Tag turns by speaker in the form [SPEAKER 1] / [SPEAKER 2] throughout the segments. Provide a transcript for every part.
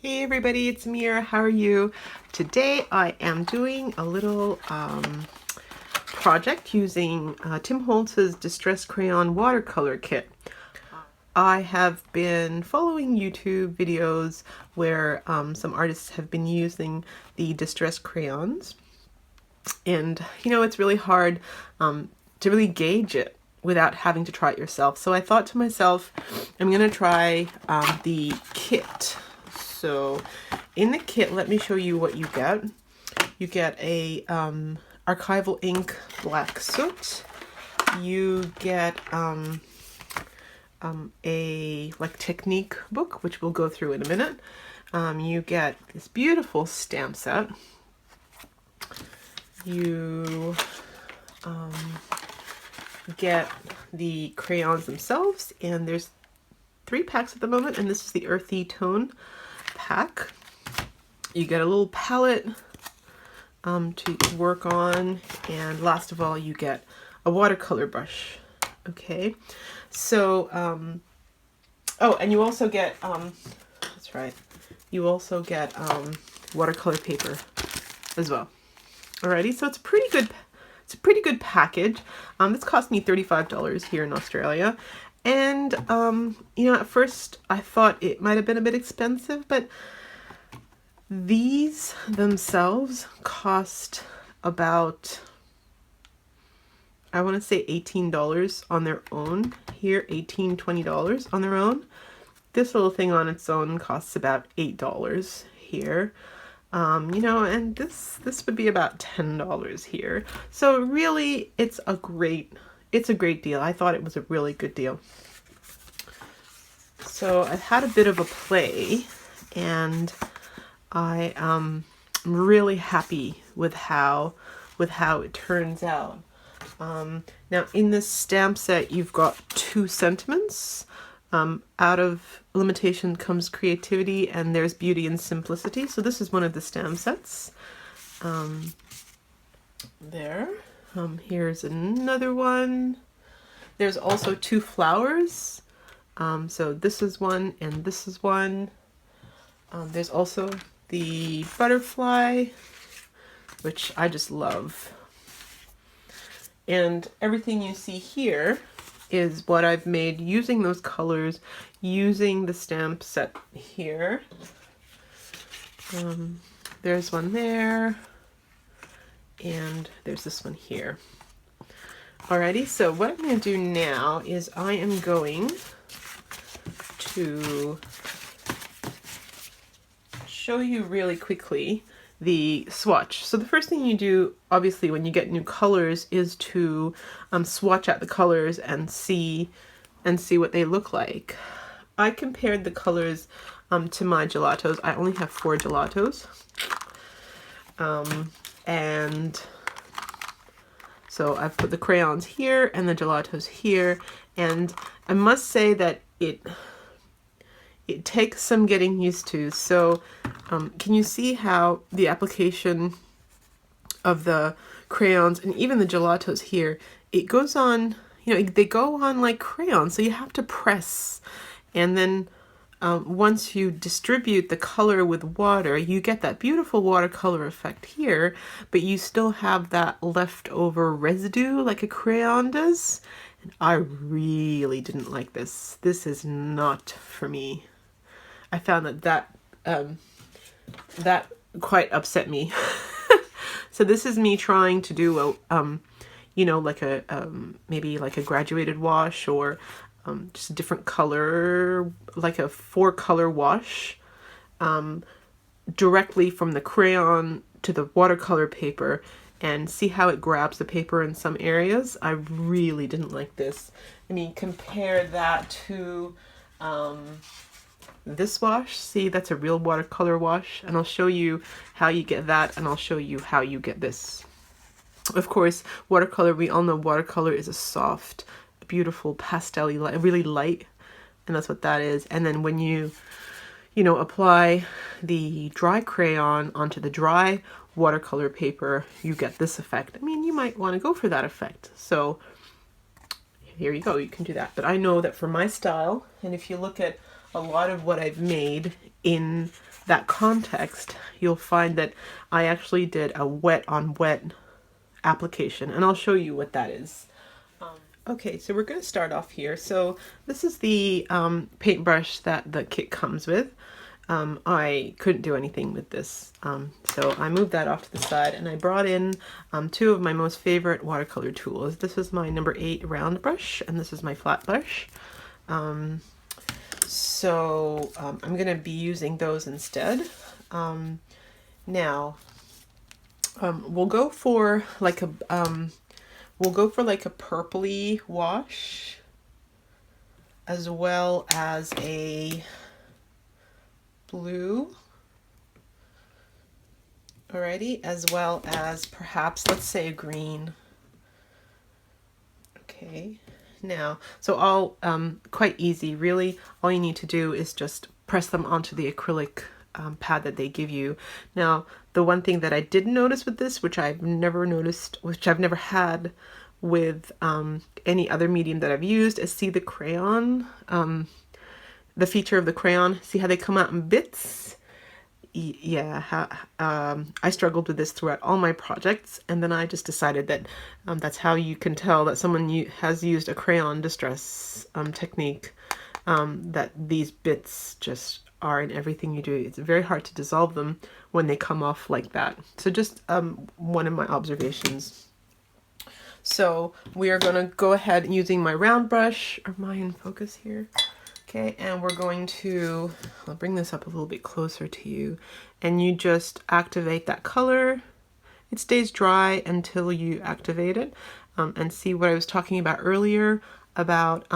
[SPEAKER 1] Hey everybody, it's Amira. How are you? Today I am doing a little project using Tim Holtz's Distress Crayon Watercolor Kit. I have been following YouTube videos where some artists have been using the Distress crayons, and it's really hard to really gauge it without having to try it yourself. So I thought to myself, I'm gonna try the kit. So in the kit, let me show you what you get. You get a archival ink black soot. You get a technique book, which we'll go through in a minute. You get this beautiful stamp set. You get the crayons themselves, and there's 3 packs at the moment, and this is the earthy tone pack. You get a little palette to work on, and last of all you get a watercolor brush. Okay, so oh, and you also get that's right, you also get watercolor paper as well. Alrighty, so it's a pretty good package. This cost me $35 here in Australia. And, at first I thought it might have been a bit expensive, but these themselves cost about, I want to say $18 on their own. Here, $18, $20 on their own. This little thing on its own costs about $8 here. And this would be about $10 here. So really, it's a great deal. I thought it was a really good deal. So I've had a bit of a play, and I am really happy with how it turns out. Now in this stamp set, you've got 2 sentiments. Out of limitation comes creativity, and there's beauty and simplicity. So this is one of the stamp sets. Here's another one. There's also 2 flowers. So this is one and this is one. There's also the butterfly, which I just love. And everything you see here is what I've made using those colors, using the stamp set here. There's one there, and there's this one here. Alrighty, so what I'm going to do now is I am going to show you really quickly the swatch. So the first thing you do, obviously, when you get new colors is to swatch out the colors and see what they look like. I compared the colors to my gelatos. I only have 4 gelatos. And so I've put the crayons here and the gelatos here, and I must say that it takes some getting used to. So can you see how the application of the crayons and even the gelatos here, it goes on, they go on like crayons, so you have to press, and then once you distribute the color with water, you get that beautiful watercolor effect here, but you still have that leftover residue like a crayon does. And I really didn't like this. This is not for me. I found that quite upset me. So this is me trying to do a maybe like a graduated wash, or just a different color, like a 4-color wash, directly from the crayon to the watercolor paper, and see how it grabs the paper in some areas. I really didn't like this. I mean, compare that to this wash. See, that's a real watercolor wash, and I'll show you how you get that, and I'll show you how you get this. Of course, watercolor, we all know watercolor is a soft, beautiful pastel-y, really light, and that's what that is. And then when you apply the dry crayon onto the dry watercolor paper, you get this effect. I mean, you might want to go for that effect. So here you go, you can do that. But I know that for my style, and if you look at a lot of what I've made in that context, you'll find that I actually did a wet on wet application, and I'll show you what that is. Okay, so we're going to start off here. So this is the paintbrush that the kit comes with. I couldn't do anything with this, so I moved that off to the side, and I brought in two of my most favorite watercolor tools. This is my number 8 round brush, and this is my flat brush. I'm going to be using those instead. Now, we'll go for like a purpley wash, as well as a blue. Alrighty, as well as perhaps, let's say, a green. Okay, now, so all quite easy, really. All you need to do is just press them onto the acrylic pad that they give you. Now, the one thing that I didn't notice with this, which I've never had with any other medium that I've used, is see the crayon, the feature of the crayon. See how they come out in bits? Yeah, I struggled with this throughout all my projects, and then I just decided that that's how you can tell that someone has used a crayon distress technique, that these bits just are in everything you do. It's very hard to dissolve them when they come off like that. So just one of my observations. So we are going to go ahead using my round brush. Am I in focus here? Okay, and we're going to, I'll bring this up a little bit closer to you, and you just activate that color. It stays dry until you activate it, and see what I was talking about earlier about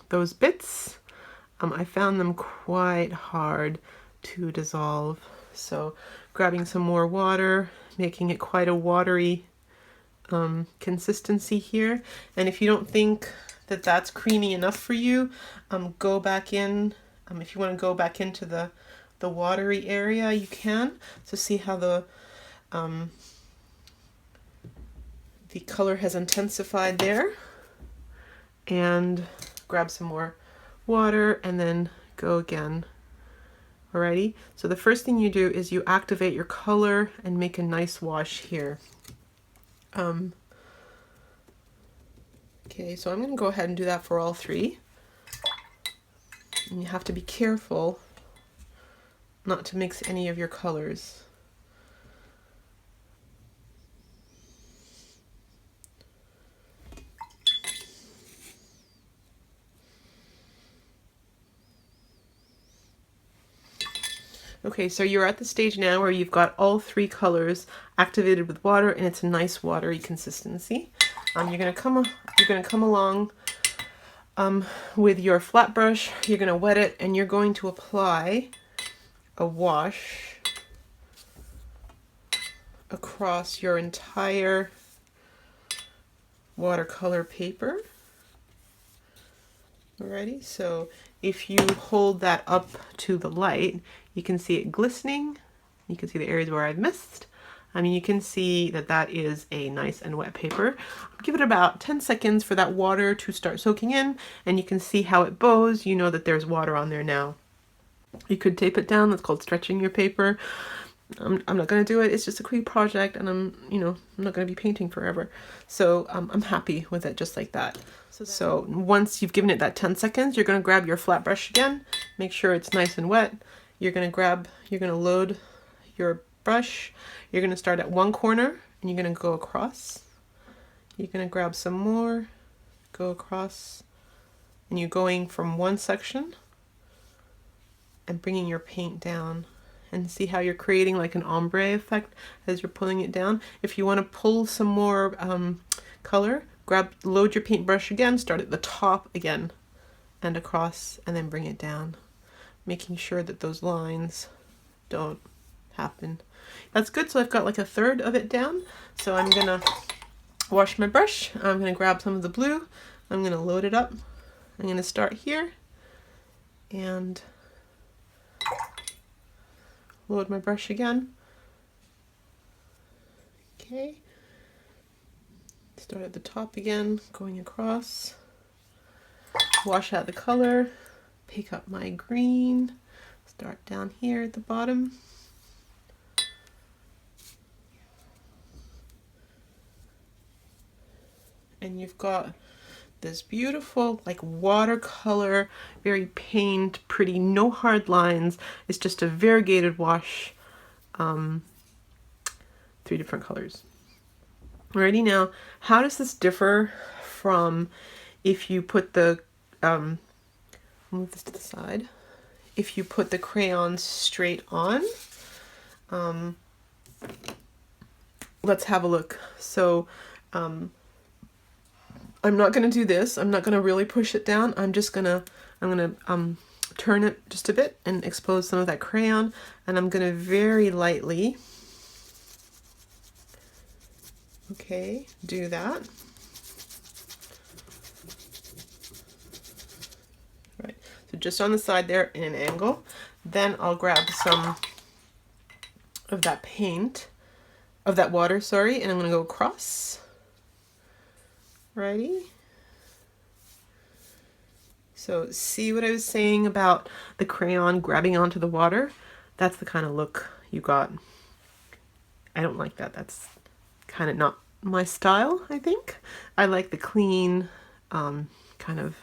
[SPEAKER 1] those bits. I found them quite hard to dissolve. So grabbing some more water, making it quite a watery consistency here. And if you don't think that that's creamy enough for you, go back in. If you want to go back into the watery area, you can. So see how the color has intensified there. And grab some more water and then go again. Alrighty, so the first thing you do is you activate your color and make a nice wash here. Okay, so I'm going to go ahead and do that for all three. And you have to be careful not to mix any of your colors. Okay, so you're at the stage now where you've got all three colors activated with water, and it's a nice watery consistency. You're gonna come along with your flat brush. You're gonna wet it, and you're going to apply a wash across your entire watercolor paper. Alrighty, so if you hold that up to the light, you can see it glistening. You can see the areas where I've missed. You can see that that is a nice and wet paper. Give it about 10 seconds for that water to start soaking in, and you can see how it bows. You know that there's water on there now. You could tape it down. That's called stretching your paper. I'm not going to do it. It's just a quick project, and I'm not going to be painting forever. So I'm happy with it just like that. So once you've given it that 10 seconds, you're going to grab your flat brush again. Make sure it's nice and wet. You're going to load your brush. You're going to start at one corner, and you're going to go across. You're going to grab some more, go across, and you're going from one section and bringing your paint down. And see how you're creating like an ombre effect as you're pulling it down. If you want to pull some more color, load your paintbrush again, start at the top again and across, and then bring it down, making sure that those lines don't happen. That's good. So I've got like a third of it down. So I'm gonna wash my brush. I'm gonna grab some of the blue. I'm gonna load it up. I'm gonna start here and load my brush again. Okay. Start at the top again, going across. Wash out the color. Pick up my green. Start down here at the bottom. And you've got this beautiful like watercolor, very paint, pretty, no hard lines. It's just a variegated wash, 3 different colors. Alrighty, now, how does this differ from if you put the, move this to the side, if you put the crayons straight on? Let's have a look. So, I'm not going to do this. I'm not going to really push it down. I'm going to turn it just a bit and expose some of that crayon, and I'm going to very lightly, okay, do that. Right, so just on the side there in an angle. Then I'll grab some of that paint, of that water, sorry, and I'm going to go across. Righty. So see what I was saying about the crayon grabbing onto the water? That's the kind of look you got. I don't like that. That's kind of not my style, I think. I like the clean, kind of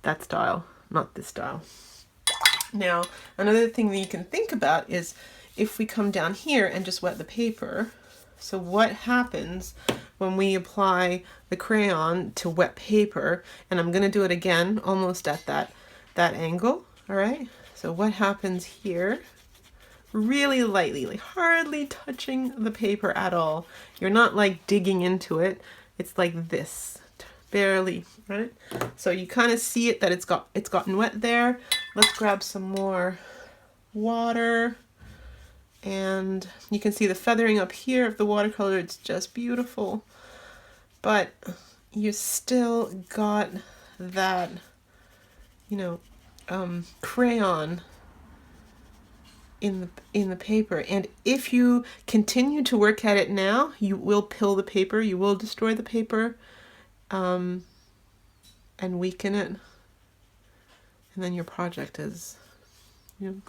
[SPEAKER 1] that style, not this style. Now, another thing that you can think about is if we come down here and just wet the paper. So what happens when we apply the crayon to wet paper? And I'm going to do it again, almost at that angle. All right. So what happens here? Really lightly, like hardly touching the paper at all. You're not like digging into it. It's like this, barely, right? So you kind of see it that it's gotten wet there. Let's grab some more water. And you can see the feathering up here of the watercolor. It's just beautiful. But you still got that, you know, crayon in the paper. And if you continue to work at it now, you will pill the paper. You will destroy the paper, and weaken it. And then your project is, you know,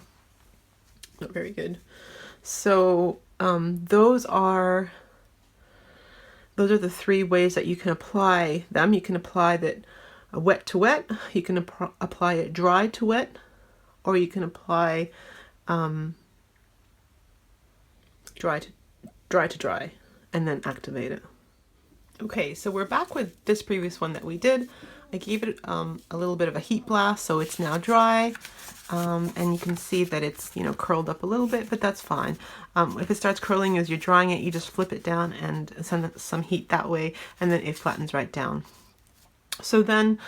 [SPEAKER 1] not very good. So those are the 3 ways that you can apply them. You can apply that wet to wet, you can apply it dry to wet, or you can apply dry to dry, and then activate it. Okay, so we're back with this previous one that we did. I gave it a little bit of a heat blast, so it's now dry. And you can see that it's, you know, curled up a little bit, but that's fine. If it starts curling as you're drying it, you just flip it down and send some heat that way, and then it flattens right down. So then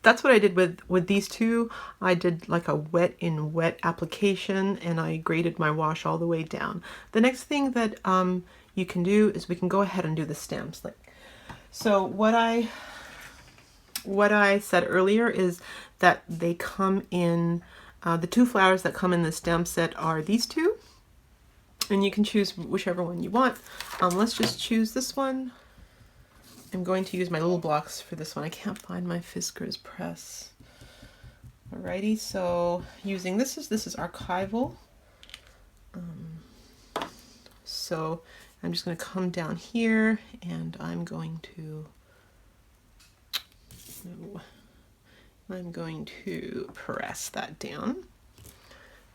[SPEAKER 1] that's what I did with these two. I did like a wet in wet application, and I graded my wash all the way down. The next thing that you can do is we can go ahead and do the stamps. So what I said earlier is that they come in, the 2 flowers that come in the stamp set are these 2, and you can choose whichever one you want. Let's just choose this one. I'm going to use my little blocks for this one. I can't find my Fiskars press. Alrighty, so using this is archival. So I'm just going to come down here, and I'm going to press that down.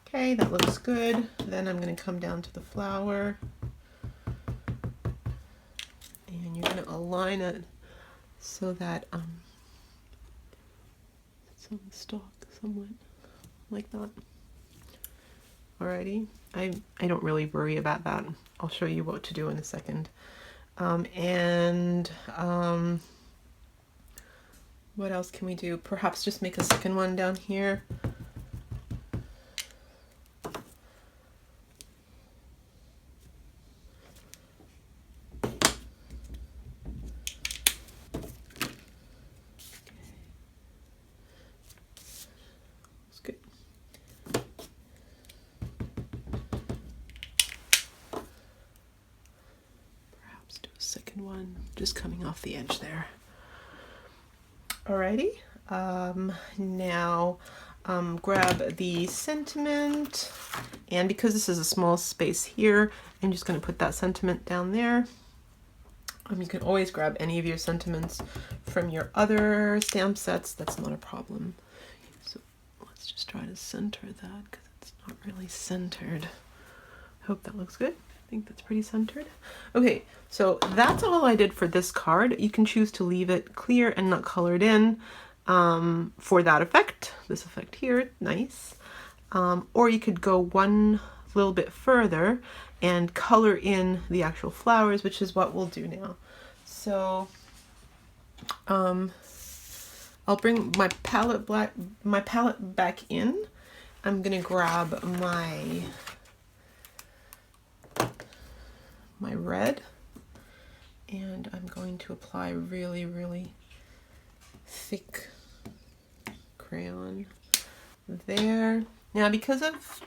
[SPEAKER 1] Okay, that looks good. Then I'm going to come down to the flower, and you're going to align it so that it's on the stalk somewhat, like that. Alrighty, I don't really worry about that. I'll show you what to do in a second. What else can we do? Perhaps just make a second one down here. That's good. Perhaps do a second one, just coming off the edge there. Alrighty, now grab the sentiment, and because this is a small space here, I'm just going to put that sentiment down there. You can always grab any of your sentiments from your other stamp sets. That's not a problem. So let's just try to center that because it's not really centered. Hope that looks good. I think that's pretty centered. Okay, so that's all I did for this card. You can choose to leave it clear and not colored in for that effect. This effect here, nice. Or you could go one little bit further and color in the actual flowers, which is what we'll do now. So I'll bring my palette back in. I'm gonna grab my red, and I'm going to apply really, really thick crayon there. Now, because of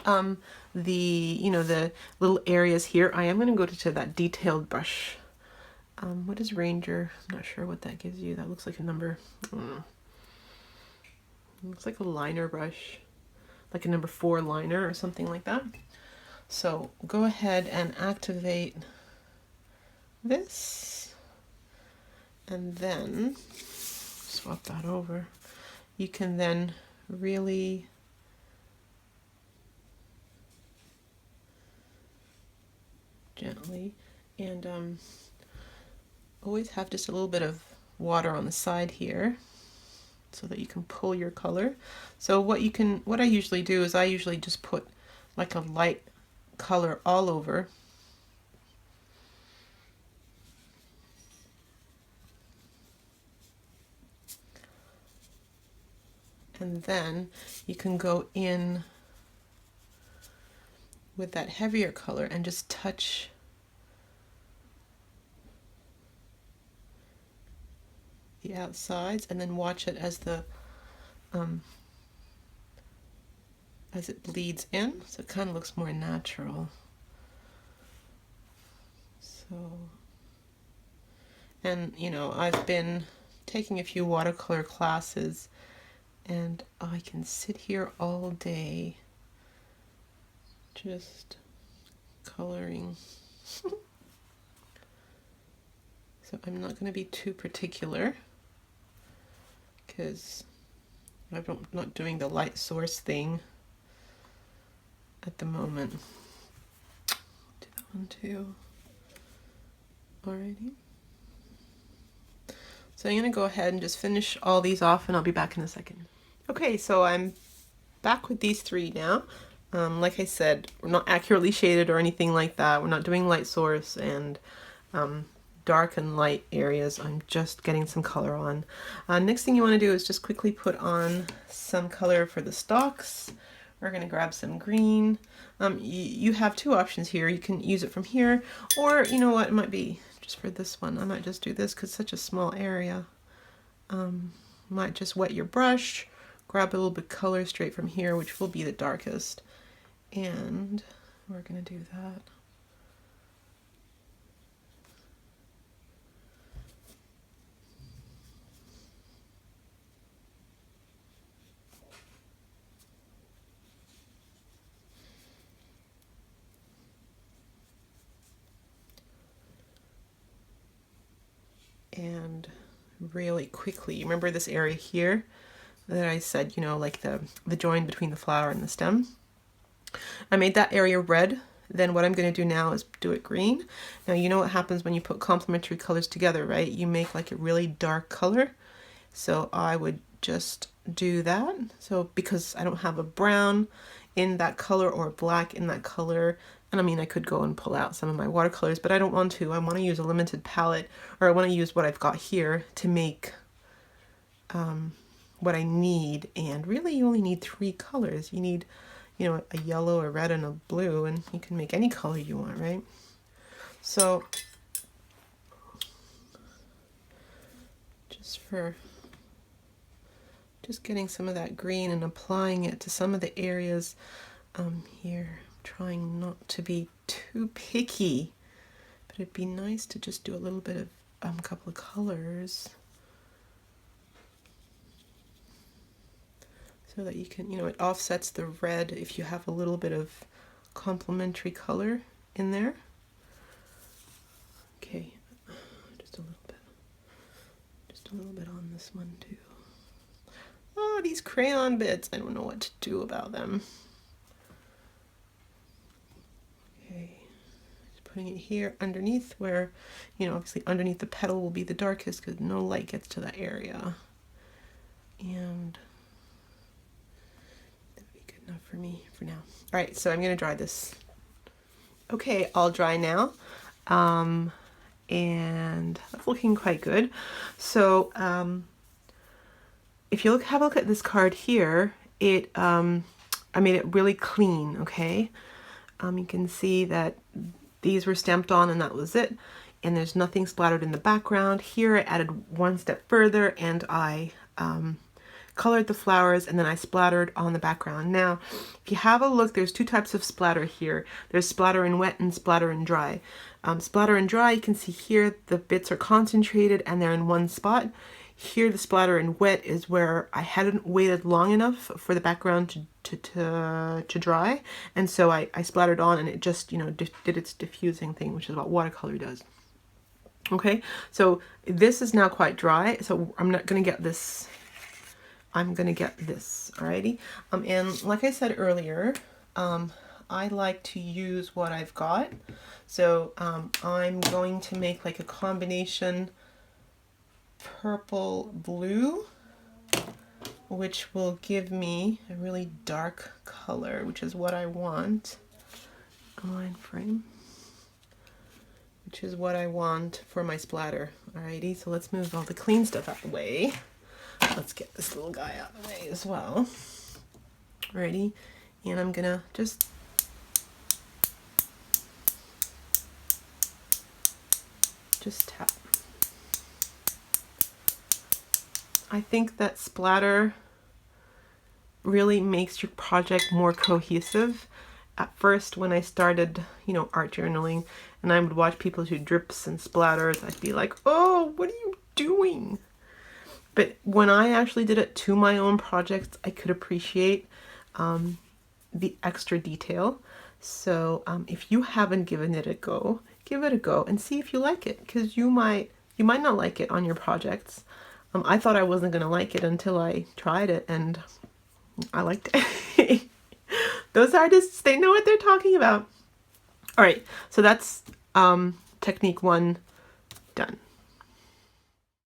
[SPEAKER 1] the little areas here, I am going to go to that detailed brush. What is Ranger? I'm not sure what that gives you. That looks like a number. It looks like a liner brush, like a number 4 liner or something like that. So go ahead and activate this, and then swap that over. You can then really gently, and always have just a little bit of water on the side here so that you can pull your color. So what I usually do is I usually just put like a light color all over, and then you can go in with that heavier color and just touch the outsides, and then watch it as it bleeds in, so it kind of looks more natural. So, and I've been taking a few watercolor classes, and I can sit here all day just coloring. So I'm not going to be too particular because I'm not doing the light source thing at the moment. Do that one too. Alrighty. So I'm going to go ahead and just finish all these off, and I'll be back in a second. Okay, so I'm back with these 3 now. Like I said, we're not accurately shaded or anything like that. We're not doing light source and dark and light areas. I'm just getting some color on. Next thing you want to do is just quickly put on some color for the stalks. We're going to grab some green. You have 2 options here. You can use it from here, or you know what, it might be just for this one. I might just do this because it's such a small area. Might just wet your brush, grab a little bit of color straight from here, which will be the darkest, and we're going to do that. And really quickly, remember this area here that I said, like the join between the flower and the stem? I made that area red. Then what I'm going to do now is do it green. Now you know what happens when you put complementary colors together, right? You make like a really dark color. So I would just do that. So because I don't have a brown in that color or black in that color, and I mean, I could go and pull out some of my watercolors, but I don't want to. I want to use a limited palette, or I want to use what I've got here to make what I need. And really, you only need 3 colors. You need, a yellow, a red, and a blue, and you can make any color you want, right? So just getting some of that green and applying it to some of the areas here. Trying not to be too picky, but it'd be nice to just do a little bit of a couple of colors. so that you can, you know, it offsets the red if you have a little bit of complementary color in there. Okay, just a little bit on this one too. Oh, these crayon bits, I don't know what to do about them. Okay, just putting it here underneath where, you know, obviously underneath the petal will be the darkest because no light gets to that area. And that'll be good enough for me for now. All right, so I'm gonna dry this. Okay, all dry now. And that's looking quite good. So if you have a look at this card here, it I made it really clean, okay? You can see that these were stamped on and that was it. And there's nothing splattered in the background. Here I added one step further and I colored the flowers and then I splattered on the background. Now, if you have a look, there's two types of splatter here. There's splatter in wet and splatter in dry. Splatter in dry, you can see here the bits are concentrated and they're in one spot. Here the splatter in wet is where I hadn't waited long enough for the background to dry, and so I splattered on and it just, you know, did its diffusing thing, which is what watercolor does. Okay, so this is now quite dry, so I'm not going to get this. I'm going to get this, alrighty. And like I said earlier, I like to use what I've got. So I'm going to make like a combination purple blue, which will give me a really dark color, which is what I want. A line frame, which is what I want for my splatter. Alrighty, so let's move all the clean stuff out of the way. Let's get this little guy out of the way as well. Alrighty, and I'm gonna just tap. I think that splatter really makes your project more cohesive. At first, when I started, you know, art journaling, and I would watch people do drips and splatters, I'd be like, oh, what are you doing? But when I actually did it to my own projects, I could appreciate the extra detail. So if you haven't given it a go, give it a go and see if you like it, because you might not like it on your projects. I thought I wasn't going to like it until I tried it, and I liked it. Those artists, they know what they're talking about. All right, so that's technique one